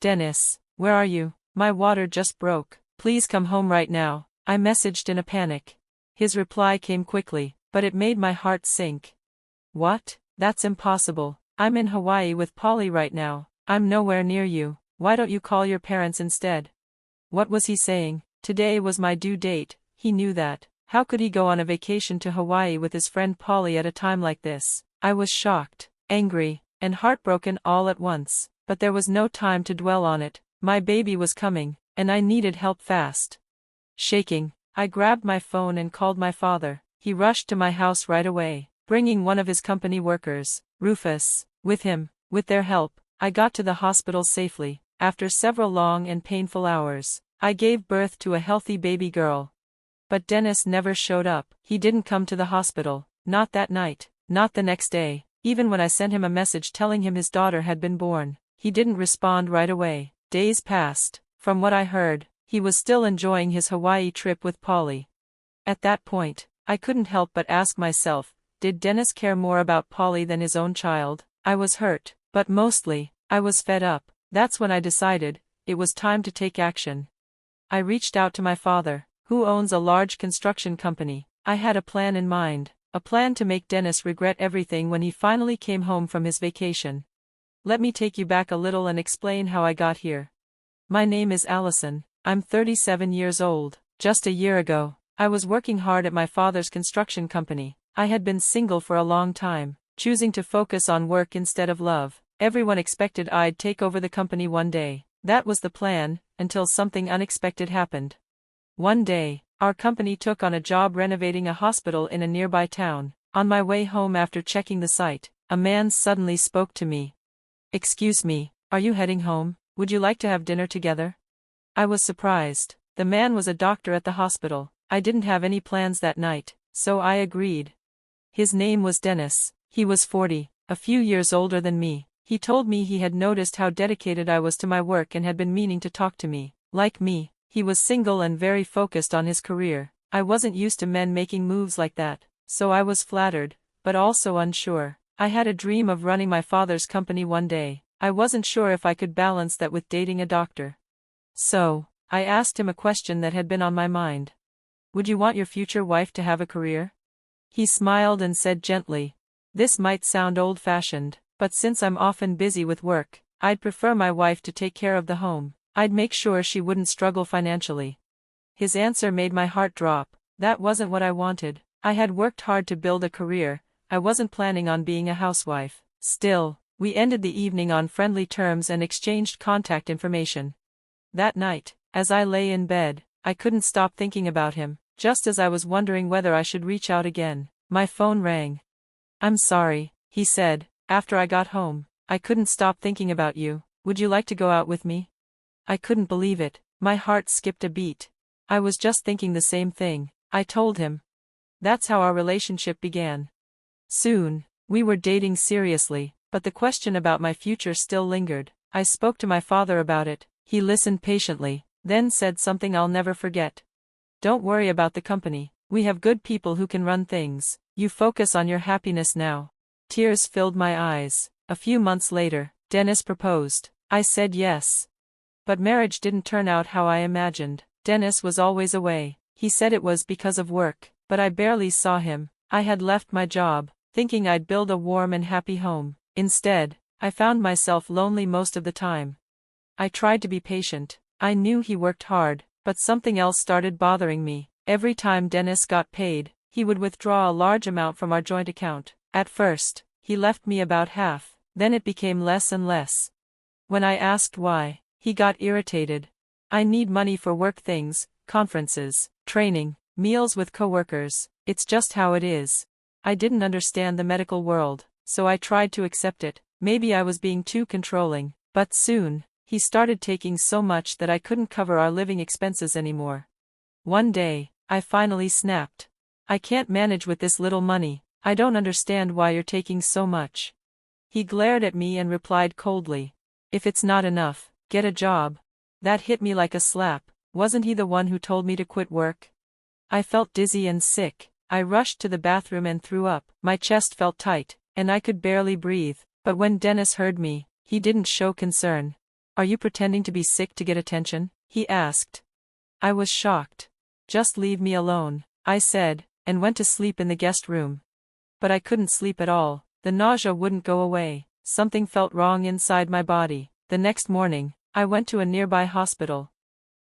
Dennis, where are you? My water just broke. Please come home right now, I messaged in a panic. His reply came quickly, but it made my heart sink. What? That's impossible. I'm in Hawaii with Paulie right now. I'm nowhere near you. Why don't you call your parents instead? What was he saying? Today was my due date. He knew that. How could he go on a vacation to Hawaii with his friend Paulie at a time like this? I was shocked, angry, and heartbroken all at once, but there was no time to dwell on it. My baby was coming, and I needed help fast. Shaking, I grabbed my phone and called my father. He rushed to my house right away, bringing one of his company workers, Rufus, with him. With their help, I got to the hospital safely. After several long and painful hours, I gave birth to a healthy baby girl. But Dennis never showed up. He didn't come to the hospital, not that night, not the next day. Even when I sent him a message telling him his daughter had been born, he didn't respond right away. Days passed. From what I heard, he was still enjoying his Hawaii trip with Paulie. At that point, I couldn't help but ask myself, did Dennis care more about Paulie than his own child? I was hurt, but mostly, I was fed up. That's when I decided, it was time to take action. I reached out to my father, who owns a large construction company. I had a plan in mind, a plan to make Dennis regret everything when he finally came home from his vacation. Let me take you back a little and explain how I got here. My name is Allison. I'm 37 years old. Just a year ago, I was working hard at my father's construction company. I had been single for a long time, choosing to focus on work instead of love. Everyone expected I'd take over the company one day. That was the plan, until something unexpected happened. One day, our company took on a job renovating a hospital in a nearby town. On my way home after checking the site, a man suddenly spoke to me. "Excuse me, are you heading home? Would you like to have dinner together?" I was surprised. The man was a doctor at the hospital. I didn't have any plans that night, so I agreed. His name was Dennis. He was 40, a few years older than me. He told me he had noticed how dedicated I was to my work and had been meaning to talk to me. Like me, he was single and very focused on his career. I wasn't used to men making moves like that, so I was flattered, but also unsure. I had a dream of running my father's company one day. I wasn't sure if I could balance that with dating a doctor. So, I asked him a question that had been on my mind. Would you want your future wife to have a career? He smiled and said gently, "This might sound old-fashioned, but since I'm often busy with work, I'd prefer my wife to take care of the home. I'd make sure she wouldn't struggle financially." His answer made my heart drop. That wasn't what I wanted. I had worked hard to build a career. I wasn't planning on being a housewife. Still, we ended the evening on friendly terms and exchanged contact information. That night, as I lay in bed, I couldn't stop thinking about him. Just as I was wondering whether I should reach out again, my phone rang. "I'm sorry," he said, after I got home. "I couldn't stop thinking about you. Would you like to go out with me?" I couldn't believe it. My heart skipped a beat. I was just thinking the same thing, I told him. That's how our relationship began. Soon, we were dating seriously, but the question about my future still lingered. I spoke to my father about it. He listened patiently, then said something I'll never forget. "Don't worry about the company. We have good people who can run things. You focus on your happiness now." Tears filled my eyes. A few months later, Dennis proposed. I said yes. But marriage didn't turn out how I imagined. Dennis was always away. He said it was because of work, but I barely saw him. I had left my job, thinking I'd build a warm and happy home. Instead, I found myself lonely most of the time. I tried to be patient. I knew he worked hard, but something else started bothering me. Every time Dennis got paid, he would withdraw a large amount from our joint account. At first, he left me about half, then it became less and less. When I asked why, he got irritated. "I need money for work things, conferences, training, meals with coworkers. It's just how it is." I didn't understand the medical world, so I tried to accept it. Maybe I was being too controlling, but soon, he started taking so much that I couldn't cover our living expenses anymore. One day, I finally snapped. "I can't manage with this little money. I don't understand why you're taking so much." He glared at me and replied coldly, "If it's not enough, get a job." That hit me like a slap. Wasn't he the one who told me to quit work? I felt dizzy and sick. I rushed to the bathroom and threw up. My chest felt tight, and I could barely breathe. But when Dennis heard me, he didn't show concern. Are you pretending to be sick to get attention? He asked. I was shocked. Just leave me alone, I said, and went to sleep in the guest room. But I couldn't sleep at all. The nausea wouldn't go away. Something felt wrong inside my body. The next morning, I went to a nearby hospital.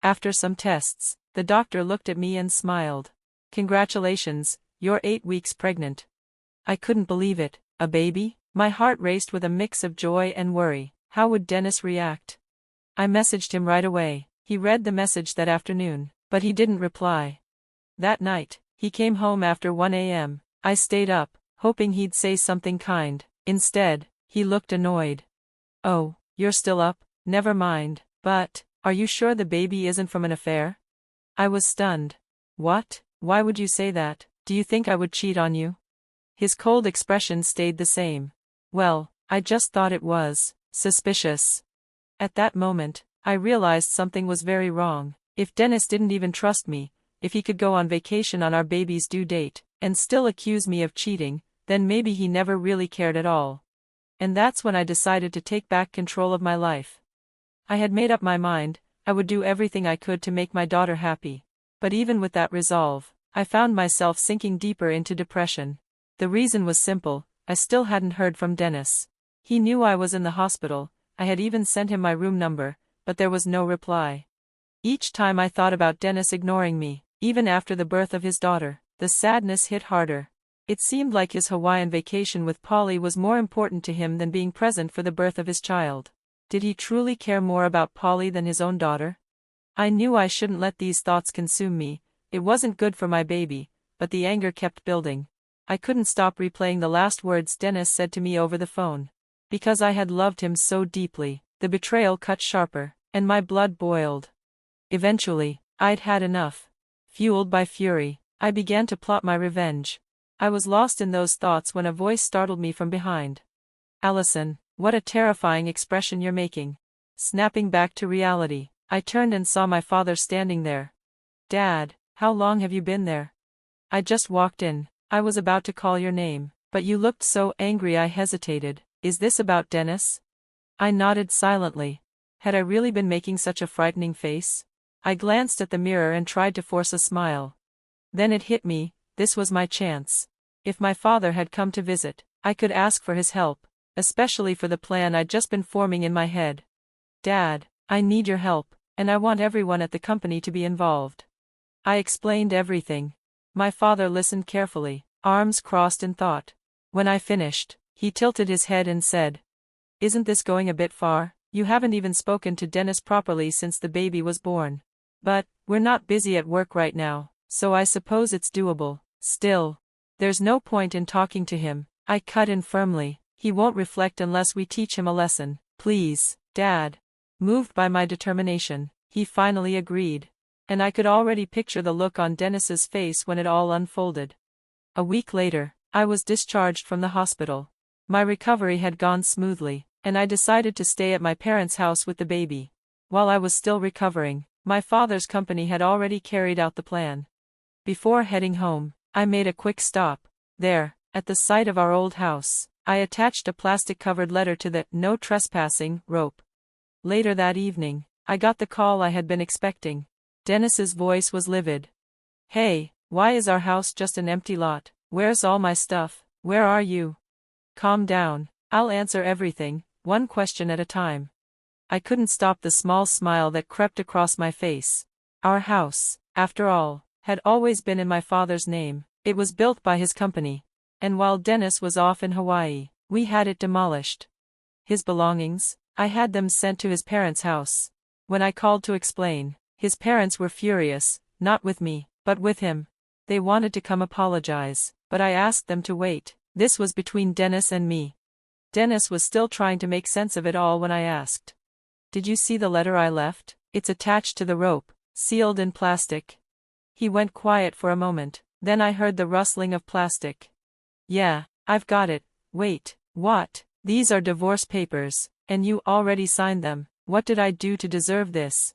After some tests, the doctor looked at me and smiled. Congratulations, you're 8 weeks pregnant. I couldn't believe it. A baby? My heart raced with a mix of joy and worry. How would Dennis react? I messaged him right away. He read the message that afternoon, but he didn't reply. That night, he came home after 1 a.m. I stayed up, hoping he'd say something kind. Instead, he looked annoyed. Oh, you're still up? Never mind. But, are you sure the baby isn't from an affair? I was stunned. What? Why would you say that? Do you think I would cheat on you? His cold expression stayed the same. Well, I just thought it was suspicious. At that moment, I realized something was very wrong. If Dennis didn't even trust me, if he could go on vacation on our baby's due date, and still accuse me of cheating, then maybe he never really cared at all. And that's when I decided to take back control of my life. I had made up my mind, I would do everything I could to make my daughter happy. But even with that resolve, I found myself sinking deeper into depression. The reason was simple, I still hadn't heard from Dennis. He knew I was in the hospital, I had even sent him my room number, but there was no reply. Each time I thought about Dennis ignoring me, even after the birth of his daughter, the sadness hit harder. It seemed like his Hawaiian vacation with Paulie was more important to him than being present for the birth of his child. Did he truly care more about Paulie than his own daughter? I knew I shouldn't let these thoughts consume me. It wasn't good for my baby, but the anger kept building. I couldn't stop replaying the last words Dennis said to me over the phone. Because I had loved him so deeply, the betrayal cut sharper, and my blood boiled. Eventually, I'd had enough. Fueled by fury, I began to plot my revenge. I was lost in those thoughts when a voice startled me from behind. Allison, what a terrifying expression you're making. Snapping back to reality, I turned and saw my father standing there. Dad, how long have you been there? I just walked in. I was about to call your name, but you looked so angry I hesitated. Is this about Dennis? I nodded silently. Had I really been making such a frightening face? I glanced at the mirror and tried to force a smile. Then it hit me, this was my chance. If my father had come to visit, I could ask for his help, especially for the plan I'd just been forming in my head. Dad, I need your help, and I want everyone at the company to be involved. I explained everything. My father listened carefully, arms crossed in thought. When I finished, he tilted his head and said, Isn't this going a bit far? You haven't even spoken to Dennis properly since the baby was born. But, we're not busy at work right now, so I suppose it's doable. Still, there's no point in talking to him, I cut in firmly. He won't reflect unless we teach him a lesson. Please, Dad. Moved by my determination, he finally agreed. And I could already picture the look on Dennis's face when it all unfolded. A week later, I was discharged from the hospital. My recovery had gone smoothly, and I decided to stay at my parents' house with the baby. While I was still recovering, my father's company had already carried out the plan. Before heading home, I made a quick stop. There, at the site of our old house, I attached a plastic-covered letter to the "No Trespassing" rope. Later that evening, I got the call I had been expecting. Dennis's voice was livid. Hey, why is our house just an empty lot? Where's all my stuff? Where are you? Calm down, I'll answer everything, one question at a time. I couldn't stop the small smile that crept across my face. Our house, after all, had always been in my father's name. It was built by his company. And while Dennis was off in Hawaii, we had it demolished. His belongings, I had them sent to his parents' house. When I called to explain, his parents were furious, not with me, but with him. They wanted to come apologize, but I asked them to wait. This was between Dennis and me. Dennis was still trying to make sense of it all when I asked. Did you see the letter I left? It's attached to the rope, sealed in plastic. He went quiet for a moment, then I heard the rustling of plastic. Yeah, I've got it. Wait, what? These are divorce papers, and you already signed them. What did I do to deserve this?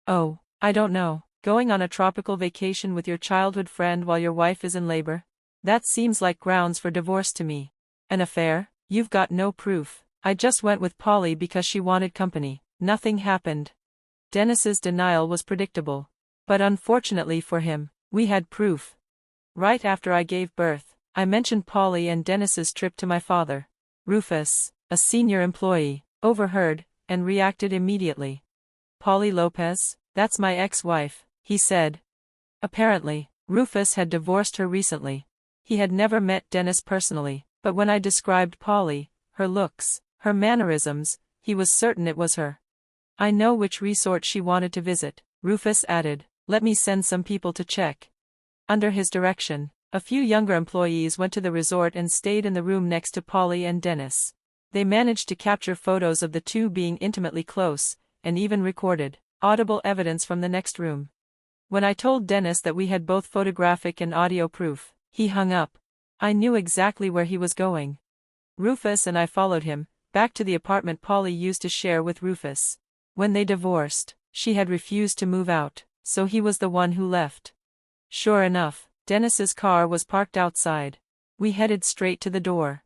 Oh, I don't know. Going on a tropical vacation with your childhood friend while your wife is in labor? That seems like grounds for divorce to me. An affair? You've got no proof. I just went with Paulie because she wanted company. Nothing happened. Dennis's denial was predictable. But unfortunately for him, we had proof. Right after I gave birth, I mentioned Paulie and Dennis's trip to my father. Rufus, a senior employee, overheard, and reacted immediately. "Paulie Lopez, that's my ex-wife," he said. Apparently, Rufus had divorced her recently. He had never met Dennis personally, but when I described Paulie, her looks, her mannerisms, he was certain it was her. "I know which resort she wanted to visit," Rufus added. "Let me send some people to check." Under his direction, a few younger employees went to the resort and stayed in the room next to Paulie and Dennis. They managed to capture photos of the two being intimately close, and even recorded audible evidence from the next room. When I told Dennis that we had both photographic and audio proof, he hung up. I knew exactly where he was going. Rufus and I followed him, back to the apartment Paulie used to share with Rufus. When they divorced, she had refused to move out, so he was the one who left. Sure enough, Dennis's car was parked outside. We headed straight to the door.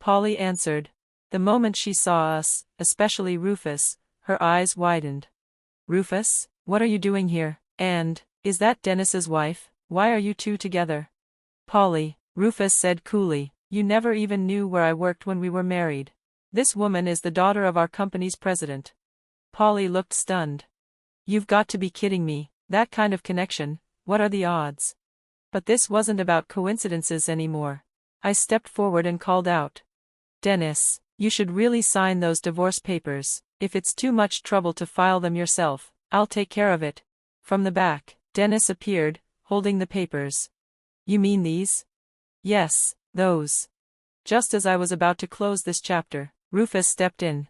Paulie answered. The moment she saw us, especially Rufus, her eyes widened. "Rufus, what are you doing here? And, is that Dennis's wife? Why are you two together?" "Paulie," Rufus said coolly, "you never even knew where I worked when we were married. This woman is the daughter of our company's president." Paulie looked stunned. "You've got to be kidding me, that kind of connection, what are the odds?" But this wasn't about coincidences anymore. I stepped forward and called out. "Dennis, you should really sign those divorce papers. If it's too much trouble to file them yourself, I'll take care of it." From the back, Dennis appeared, holding the papers. "You mean these?" "Yes, those." Just as I was about to close this chapter, Rufus stepped in.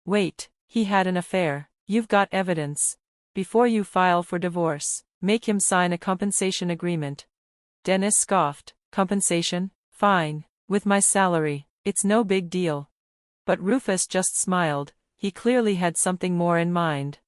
"Wait, he had an affair. You've got evidence. Before you file for divorce, make him sign a compensation agreement." Dennis scoffed. "Compensation? Fine. With my salary, it's no big deal." But Rufus just smiled. He clearly had something more in mind.